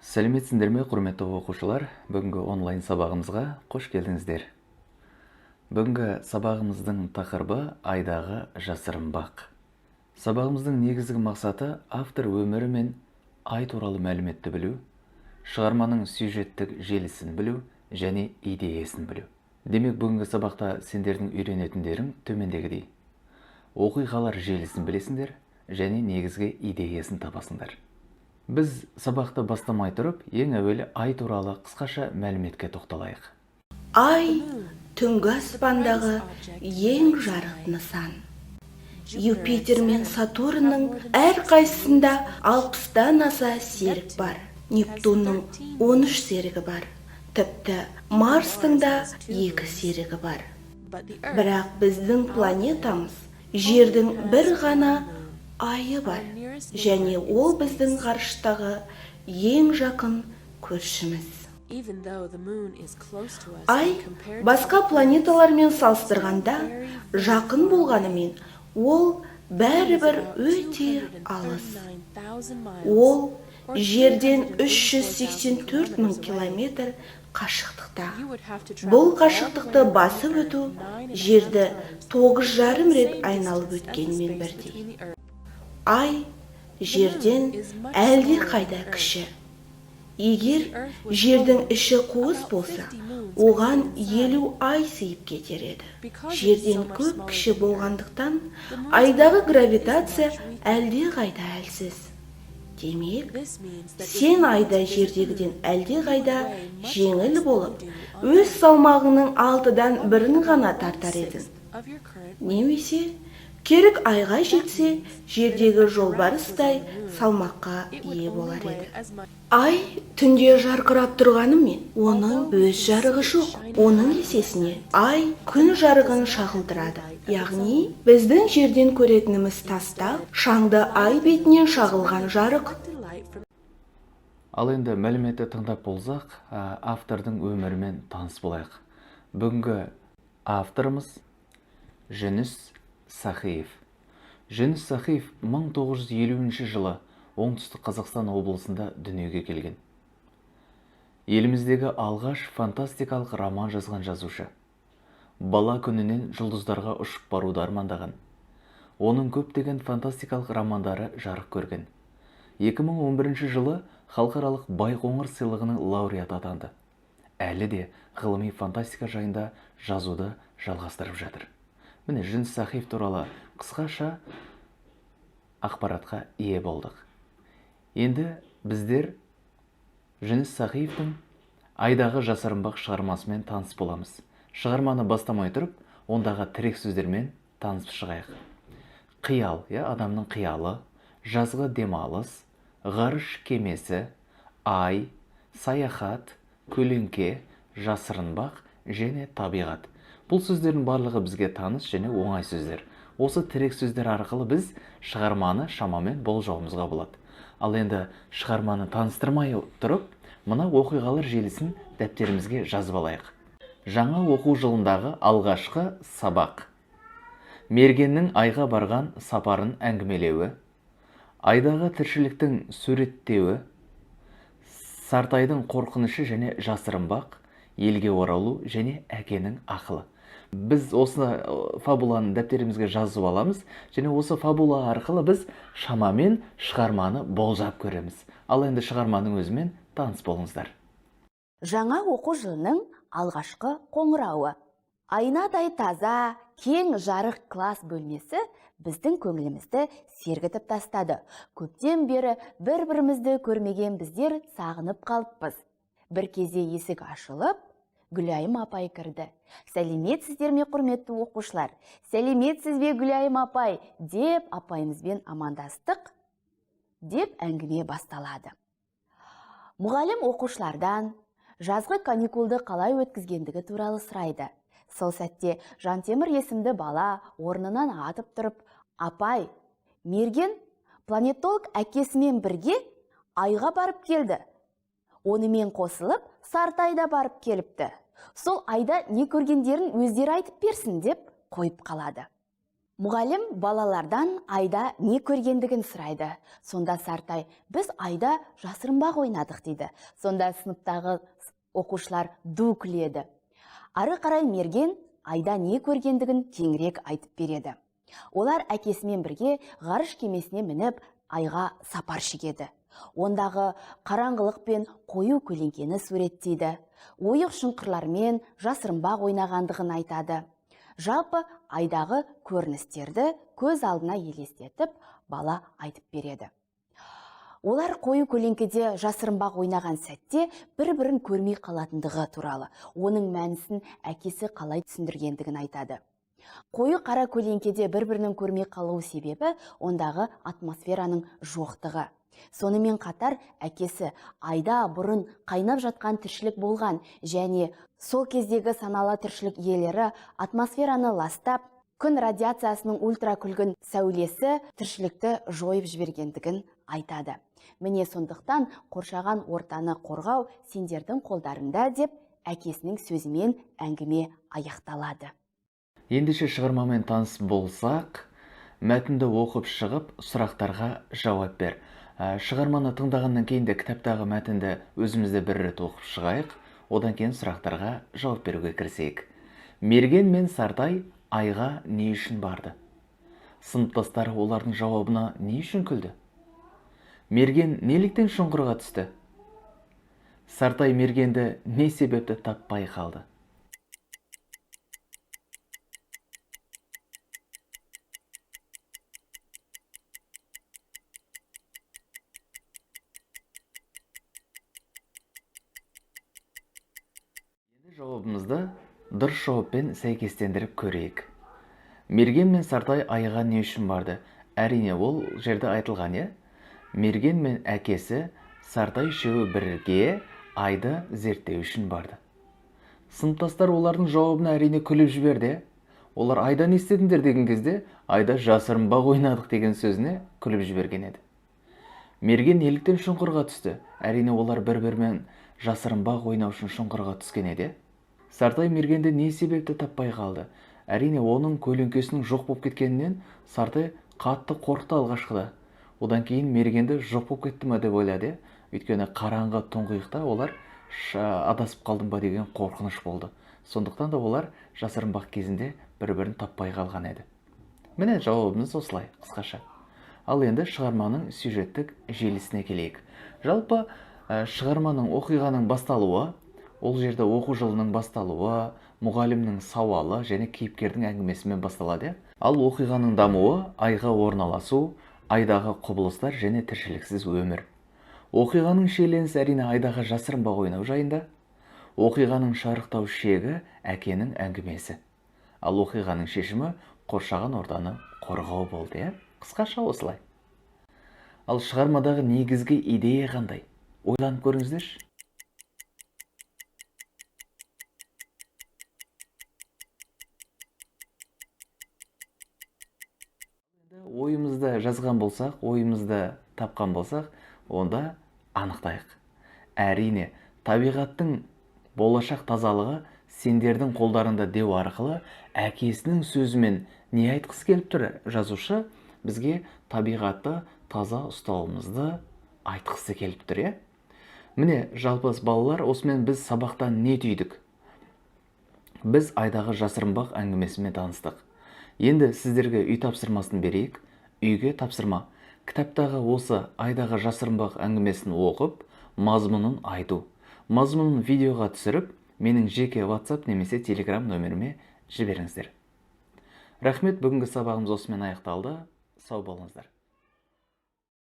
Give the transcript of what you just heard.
Сәлеметсіңдер ме, құрметті оқушылар? Бүгінгі онлайн сабағымызға қош келдіңіздер. Бүгінгі сабағымыздың тақырыбы айдағы жасырын бақ. Сабағымыздың негізгі мақсаты автор өмірі мен ай туралы мәліметті білу, шығарманың сюжеттік желісін білу және идеясын білу. Демек, бүгінгі сабақта сендердің үйренетіндерің төмендегідей: оқиғалар желісін білесіңдер және негізгі идеясын табасыңдар. Біз сабақты бастамай тұрып, ең әуелі ай туралы қысқаша мәліметке тоқталайық. Ай түнгі аспандағы ең жарық нысан. Юпитер мен Сатурнның әрқайсысында 60-тан аса серік бар. Нептунның 13 серігі бар. Тіпті Марстың да 2 серігі бар. Бірақ біздің планетамыз Жердің бір ғана айы бар, және ол біздің ғарыштағы ең жақын көршіміз. Ай басқа планеталармен салыстырғанда жақын болғанымен, ол бәрібір өте алыс. Ол Жерден 384 мың километр қашықтықта. Бұл қашықтықты басып өту Жерді 9,5 рет айналып өткенмен бірдей. Ай Жерден әлде қайда кіші. Егер Жердің іші қуыс болса, оған 50 ай сыйып кетер еді. Жерден көп кіші болғандықтан, айдағы гравитация әлде қайда әлсіз. Демек, сен айда Жердегіден әлде қайда жеңіл болып, өз салмағының 6-дан 1-ін ғана тартар едің. Немесе, керек айға жетсе, Жердегі жолбарыстай салмаққа ие болар еді. Ай түнде жарқырап тұрғанымен, оның өз жарығы жоқ. Оның есесіне ай күн жарығын шағылдырады. Яғни, біздің Жерден көретініміз тастақ, шаңды ай бетінен шағылған жарық. Ал енді мәліметті тыңдап болсақ, автордың өмірімен таныс болайық. Бүгінгі авторымыз Жүніс Сахиев. Жүніс Сахиев 1950 жылы оңтүстік Қазақстан облысында дүниеге келген. Еліміздегі алғаш фантастикалық роман жазған жазушы. Бала күнінен жұлдыздарға ұшып баруды армандаған. Оның көптеген фантастикалық романдары жарық көрген. 2011 жылы халықаралық Байқоңыр сыйлығының лауреаты атанды. Әлі де ғылыми фантастика жайында жазуды жалғастырып жатыр. Міне, Жүніс Сахиев туралы қысқаша ақпаратқа ие болдық. Енді біздер Жүніс Сахиевтің айдағы жасырын бақ шығармасымен таныс боламыз. Шығарманы бастамай тұрып, ондағы тірек сөздермен танысып шығайық. Қиял, адамның қиялы, жазғы демалыс, ғарыш кемесі, ай, саяхат, көлеңке, жасырын бақ және табиғат. Бұл сөздердің барлығы бізге таныс және оңай сөздер. Осы тірек сөздер арқылы біз шығарманы шамамен болжауымызға болады. Ал енді шығарманы таныстырмай тұрып, мына оқиғалар желісін дәптерімізге жазып алайық. Жаңа оқу жылындағы алғашқы сабақ. Мергеннің айға барған сапарын әңгімелеуі, айдағы тіршіліктің суреттеуі, Сартайдың қорқынышы және жасырын бақ, елге оралу және әкенің ақылы. Біз осы фабуланы дәптерімізге жазып аламыз, және осы фабула арқылы біз шамамен шығарманы болжап көреміз. Ал енді шығарманың өзімен таныс болыңыздар. Жаңа оқу жылының алғашқы қоңырауы. Айнадай таза, кең жарық класс бөлмесі біздің көңілімізді сергітіп тастады. Көптен бері бір-бірімізді көрмеген біздер сағынып қалыппыз. Бір кезде есік ашылып, Гүлайым апай кірді. Сәлеметсіздер ме, құрметті оқушылар? Сәлеметсіз бе, Гүлайым апай? Деп апайымызбен амандастық, деп әңгіме басталады. Мұғалім оқушылардан жазғы каникулды қалай өткізгендігі туралы сұрайды. Сол сәтте Жантемір есімді бала орнынан атып тұрып: апай, Мерген планетолог әкесімен бірге айға барып келді. Онымен қосылып, Сартайда барып келіпті. Сол айда не көргендерін өздері айтып берсін, деп қойып қалады. Мұғалім балалардан айда не көргендігін сұрайды. Сонда Сартай, біз айда жасырынбақ ойнадық дейді. Сонда сыныптағы оқушылар ду күледі. Ары қарай Мерген айда не көргендігін кеңірек айтып береді. Олар әкесімен бірге ғарыш кемесіне мініп, айға сапар шегеді. Ондағы қараңғылық пен қою көлеңкені суреттейді. Ойық шұңқырлармен жасырынбақ ойнағандығын айтады. Жалпы айдағы көріністерді көз алдына елестетіп, бала айтып береді. Олар қою көлеңкеде жасырынбақ ойнаған сәтте бір-бірін көрмей қалатындығы туралы, оның мәнісін әкесі қалай түсіндіргендігін айтады. Қою қара көлеңкеде бір-бірінің көрмей қалу себебі ондағы атмосфераның жоқтығы. Сонымен қатар әкесі айда бұрын қайнап жатқан тіршілік болған және сол кездегі саналы тіршілік иелері атмосфераны ластап, күн радиациясының ультракүлгін сәулесі тіршілікті жойып жібергендігін айтады. Міне сондықтан қоршаған ортаны қорғау сендердің қолдарында деп әкесінің сөзімен әңгіме аяқталады. Ендеше шығармамен таныс болсақ, мәтінді оқып шығып, сұрақтарға жауап бер. Шығарманы тыңдағаннан кейін де кітаптағы мәтінді өзімізде бір рет оқып шығайық, одан кейін сұрақтарға жауап беруге кірісейік. Мерген мен Сартай айға не үшін барды? Сыныптастары олардың жауабына не үшін күлді? Мерген неліктен шұңқырға түсті? Сартай Мергенді не себепті таппай қалды? Жауабымызды дұрыс жауаппен сәйкестендіріп көрейік. Мерген мен Сартай айға не үшін барды? Әрине ол жерде айтылған, е? Мерген мен әкесі Сартай үшеуі бірге айды зерттеу үшін барды. Сыныптастар олардың жауабына әрине күліп жіберді. Олар айда не істедіңдер деген кезде айда жасырынбақ ойнадық деген сөзіне күліп жіберген еді. Мерген неліктен шұңқырға түсті? Әрине олар бір-бірімен жасырынбақ ойнау үшін шұңқырға түскен еді. Сартай Мергенді не себепті таппай қалды? Әрине оның көлеңкесінің жоқ болып кеткенінен Сартай қатты қорықты алғашқыда. Одан кейін Мергенді жоқ болып кетті ме деп ойлады. Өйткені қараңғы тұңғиықта олар адасып қалдым ба деген қорқыныш болды. Сондықтан да олар жасырынбақ кезінде бір-бірін таппай қалған еді. Міне жауабымыз осылай, қысқаша. Ал енді шығарманың сюжеттік желісіне келейік. Жалпы шығарманың оқиғаның басталуы, ол жерде оқу жылының басталуы, мұғалімнің сауалы және кейіпкердің әңгімесімен басталады. Ал оқиғаның дамуы айға орналасу, айдағы құбылыстар және тіршіліксіз өмір. Оқиғаның шиеленісі әрине айдағы жасырынбақ ойнау жайында. Оқиғаның шарықтау шегі әкенің әңгімесі. Ал оқиғаның шешімі қоршаған ортаны қорғау болды. Қысқаша осылай. Ал шығармадағы негізгі идея қандай? Ойланып көріңіздерші. Ойымызды жазған болсақ, ойымызды тапқан болсақ, онда анықтайық. Әрине, табиғаттың болашақ тазалығы сендердің қолдарында деу арқылы әкесінің сөзімен не айтқысы келіп тұр? Жазушы бізге табиғатты таза ұстауымызды айтқысы келіп тұр, е? Міне, жалпы балалар, осымен біз сабақтан не түйдік? Біз айдағы жасырынбақ әңгімесімен таныстық. Енді сіздерге үй тапсырмасын берейік. Үйге тапсырма. Кітаптағы осы айдағы жасырынбақ әңгімесін оқып, мазмұнын айту. Мазмұнын видеоға түсіріп, менің жеке WhatsApp немесе Telegram нөміріме жіберіңіздер. Рахмет, бүгінгі сабағымыз осымен аяқталды. Сау болыңыздар.